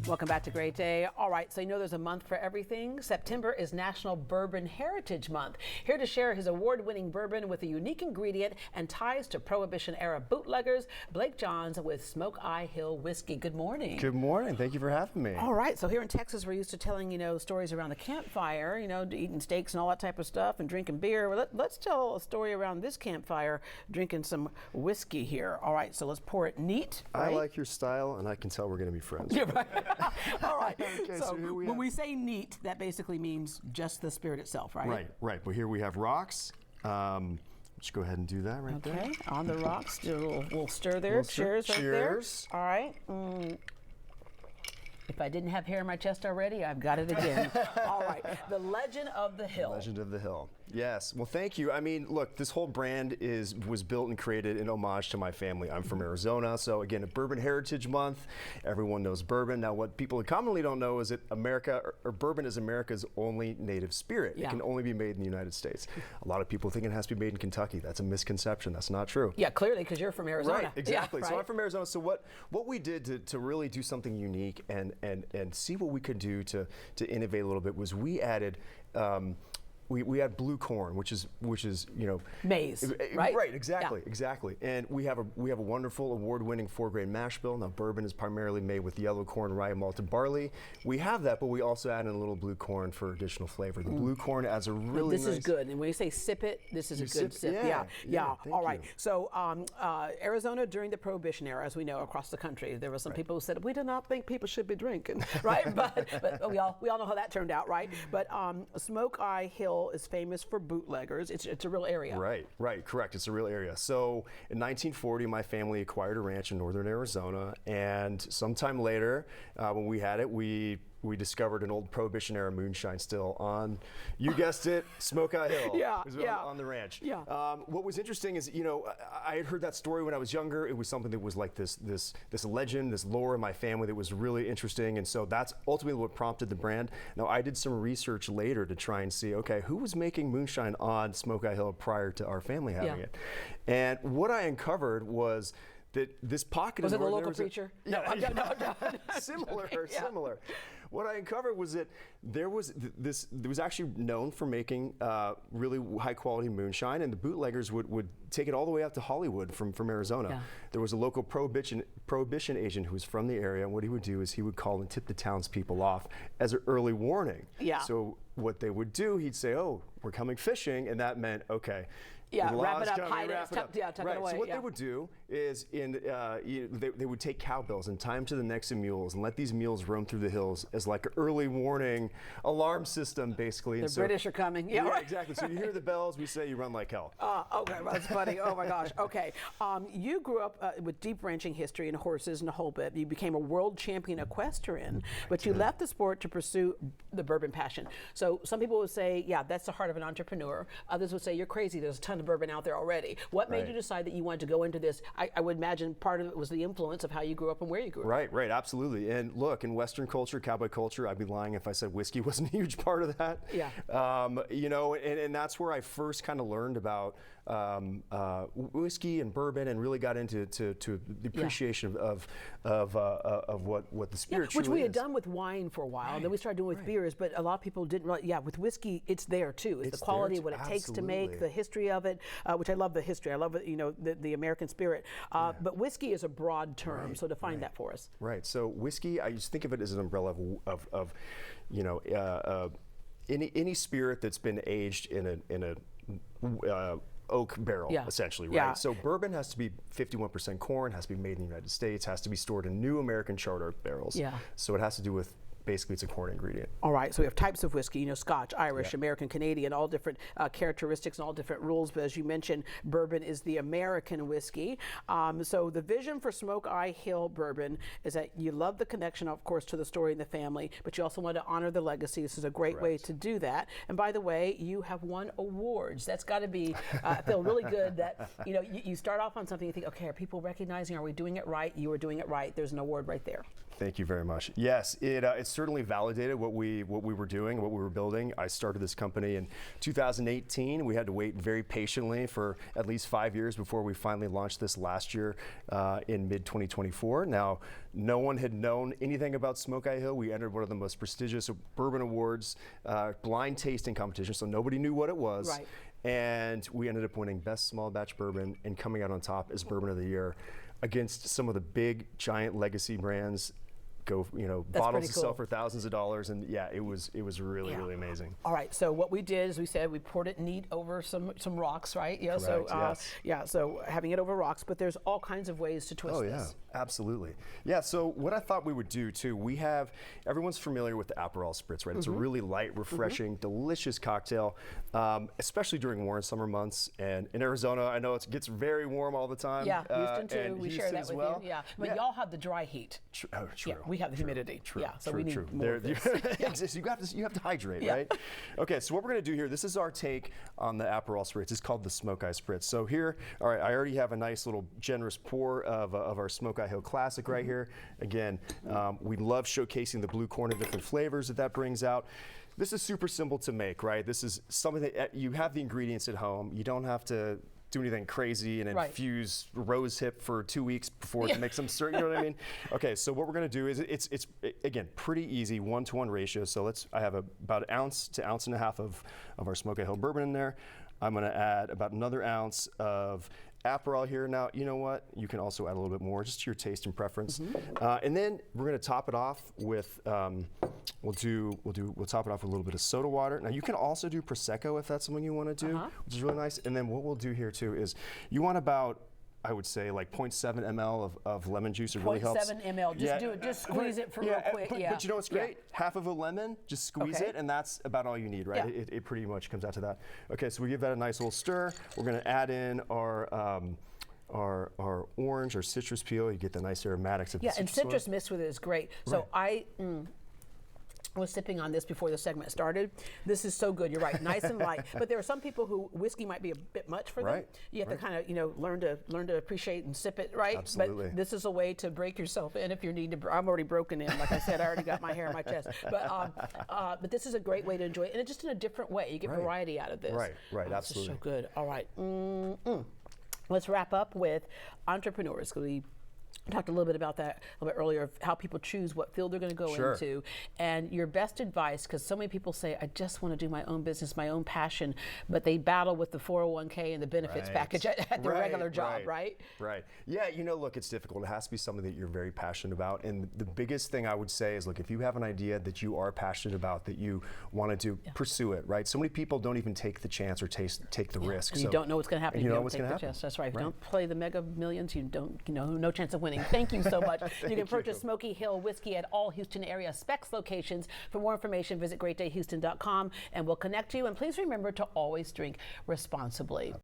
Welcome back to Great Day. All right, so you know there's a month for everything. September is National Bourbon Heritage Month. Here to share his award-winning bourbon with a unique ingredient and ties to Prohibition-era bootleggers, Blake Johns with Smokeye Hill Whiskey. Good morning. Good morning. Thank you for having me. All right, so here in Texas, we're used to telling, stories around the campfire, eating steaks and all that type of stuff and drinking beer. Well, let's tell a story around this campfire, drinking some whiskey here. All right, so let's pour it neat. Right? I like your style, and I can tell we're going to be friends. Yeah, right. All right. Okay, so here when we say neat, that basically means just the spirit itself, right? Right. But here we have rocks. Let's go ahead and do that right there. Okay, on the rocks. Do a little stir there. Cheers right there. All right. If I didn't have hair in my chest already, I've got it again. All right. The Legend of the Hill. Legend of the Hill. Yes. Well, thank you. I mean, look, this whole brand was built and created in homage to my family. I'm from Arizona, so again, a Bourbon Heritage Month. Everyone knows bourbon. Now, what people commonly don't know is that bourbon is America's only native spirit. Yeah. It can only be made in the United States. A lot of people think it has to be made in Kentucky. That's a misconception. That's not true. Yeah, clearly, because you're from Arizona. Right. Exactly. Yeah, so I'm from Arizona. So what we did to really do something unique and see what we could do to innovate a little bit was we added. We had blue corn, which is maize, right? Right, exactly. And we have a wonderful award-winning 4-grain mash bill. Now bourbon is primarily made with yellow corn, rye, malted barley. We have that, but we also add in a little blue corn for additional flavor. The blue corn adds a really This is good. And when you say sip it, this is a good sip. Yeah. All right. So Arizona during the Prohibition era, as we know, across the country, there were some people who said we do not think people should be drinking, right? but we all know how that turned out, right? But Smokeye Hill is famous for bootleggers. It's a real area. Right, correct. It's a real area. So in 1940, my family acquired a ranch in northern Arizona, and sometime later, when we had it, we discovered an old Prohibition-era moonshine still on, you guessed it, Smokeye Hill. On the ranch. Yeah. What was interesting is, I had heard that story when I was younger. It was something that was like this legend, this lore in my family that was really interesting, and so that's ultimately what prompted the brand. Now, I did some research later to try and see, okay, who was making moonshine on Smokeye Hill prior to our family having it? And what I uncovered was that this pocket was it a local preacher? No. Similar. What I uncovered was that there was actually known for making really high quality moonshine, and the bootleggers would take it all the way out to Hollywood from Arizona. Yeah. There was a local prohibition agent who was from the area, and what he would do is he would call and tip the townspeople off as an early warning. Yeah. So what they would do, he'd say, "Oh, we're coming fishing," and that meant okay. Yeah, wrap it up, hide it, tuck it away. So what they would do is they would take cowbells and tie them to the necks of mules and let these mules roam through the hills as like an early warning alarm system, basically. The British are coming. Yeah, right. Exactly. So you hear the bells, we say you run like hell. Okay, well, that's funny. Oh my gosh. Okay. You grew up with deep ranching history and horses and a whole bit. You became a world champion equestrian, but you left the sport to pursue the bourbon passion. So some people would say, yeah, that's the heart of an entrepreneur. Others would say, you're crazy. There's a ton of bourbon out there already. What made you decide that you wanted to go into this? I would imagine part of it was the influence of how you grew up and where you grew up. Right, absolutely. And look, in Western culture, cowboy culture, I'd be lying if I said whiskey wasn't a huge part of that. Yeah. And that's where I first kind of learned about whiskey and bourbon, and really got into the appreciation of what the spirit truly is. Which we had done with wine for a while, and then we started doing with beers, but a lot of people didn't really, with whiskey, it's there too. It's the quality of what it takes to make, the history of it, which I love the history. I love it, the American spirit. But whiskey is a broad term, so define that for us. Right, so whiskey, I used to think of it as an umbrella of any spirit that's been aged in a oak barrel, essentially, right? Yeah. So bourbon has to be 51% corn, has to be made in the United States, has to be stored in new American charred oak barrels. Yeah. So it has to do with, basically, it's a corn ingredient. All right, so we have types of whiskey, Scotch, Irish, American, Canadian, all different characteristics and all different rules. But as you mentioned, bourbon is the American whiskey. So the vision for Smokeye Hill Bourbon is that you love the connection, of course, to the story and the family, but you also want to honor the legacy. This is a great way to do that. And by the way, you have won awards. That's got to be, feel really good that, you start off on something, you think, okay, are people recognizing, are we doing it right? You are doing it right. There's an award right there. Thank you very much. Yes, it certainly validated what we were doing, what we were building. I started this company in 2018. We had to wait very patiently for at least 5 years before we finally launched this last year in mid-2024. Now, no one had known anything about Smokeye Hill. We entered one of the most prestigious bourbon awards, blind tasting competition, so nobody knew what it was. Right. And we ended up winning Best Small Batch Bourbon and coming out on top as Bourbon of the Year against some of the big, giant legacy brands. Bottles that sell for thousands of dollars, and yeah, it was really amazing. All right, so what we did is we said we poured it neat over some rocks, right? Yeah. Correct, So yes. yeah, so having it over rocks, but there's all kinds of ways to twist this. Absolutely. Yeah, so what I thought we would do too, everyone's familiar with the Aperol Spritz, right? It's a really light, refreshing, delicious cocktail, especially during warm summer months. And in Arizona, I know it gets very warm all the time. Yeah, Houston too. We share that as with well. you. Yeah, but y'all have the dry heat. True. Yeah, we have the humidity. True. Yeah, so we need more of this. You have to hydrate, right? Okay, so what we're going to do here, this is our take on the Aperol Spritz. It's called the Smokeye Spritz. So here, all right, I already have a nice little generous pour of our Smokeye Hill Classic right here. Again, we love showcasing the blue corn and different flavors that brings out. This is super simple to make, right? This is something that you have the ingredients at home. You don't have to do anything crazy and infuse rose hip for 2 weeks before to make some certain, you know what I mean? Okay, so what we're gonna do is it's again pretty easy 1-to-1 ratio. So I have about an ounce to ounce and a half of our Smokey Hill bourbon in there. I'm gonna add about another ounce of Aperol here. Now, you know what? You can also add a little bit more, just to your taste and preference. And then we're going to top it off with we'll top it off with a little bit of soda water. Now, you can also do Prosecco if that's something you want to do, which is really nice. And then what we'll do here too is you want about, I would say, like 0.7 ml of lemon juice. It really helps. 0.7 ml. Just do it. Just squeeze it for real quick. But you know what's great? Half of a lemon. Just squeeze it, and that's about all you need, right? It pretty much comes out to that. Okay, so we give that a nice little stir. We're going to add in our orange or citrus peel. You get the nice aromatics of the citrus. And citrus mixed with it is great. So I was sipping on this before the segment started. This is so good. You're right, nice and light. But there are some people who whiskey might be a bit much for them. You have to kind of learn to appreciate and sip it, right? Absolutely. But this is a way to break yourself in if you need to. I'm already broken in. Like I said, I already got my hair on my chest. But this is a great way to enjoy it, and it's just in a different way. You get variety out of this. Right. Absolutely. This is so good. All right. Let's wrap up with entrepreneurs. We talked a little bit about that a little bit earlier, of how people choose what field they're going to go into, and your best advice, because so many people say, I just want to do my own business, my own passion, but they battle with the 401k and the benefits package at their regular job, right? Yeah, look, it's difficult. It has to be something that you're very passionate about, and the biggest thing I would say is, look, if you have an idea that you are passionate about, that you want to pursue it, right? So many people don't even take the chance or take the risk. And you don't know what's going to happen if you don't take the happen. chance. That's right. If you don't play the Mega Millions, you don't, no chance of winning. Thank you so much. You can purchase Smokey Hill Whiskey at all Houston area Specs locations. For more information, visit greatdayhouston.com, and we'll connect you. And please remember to always drink responsibly.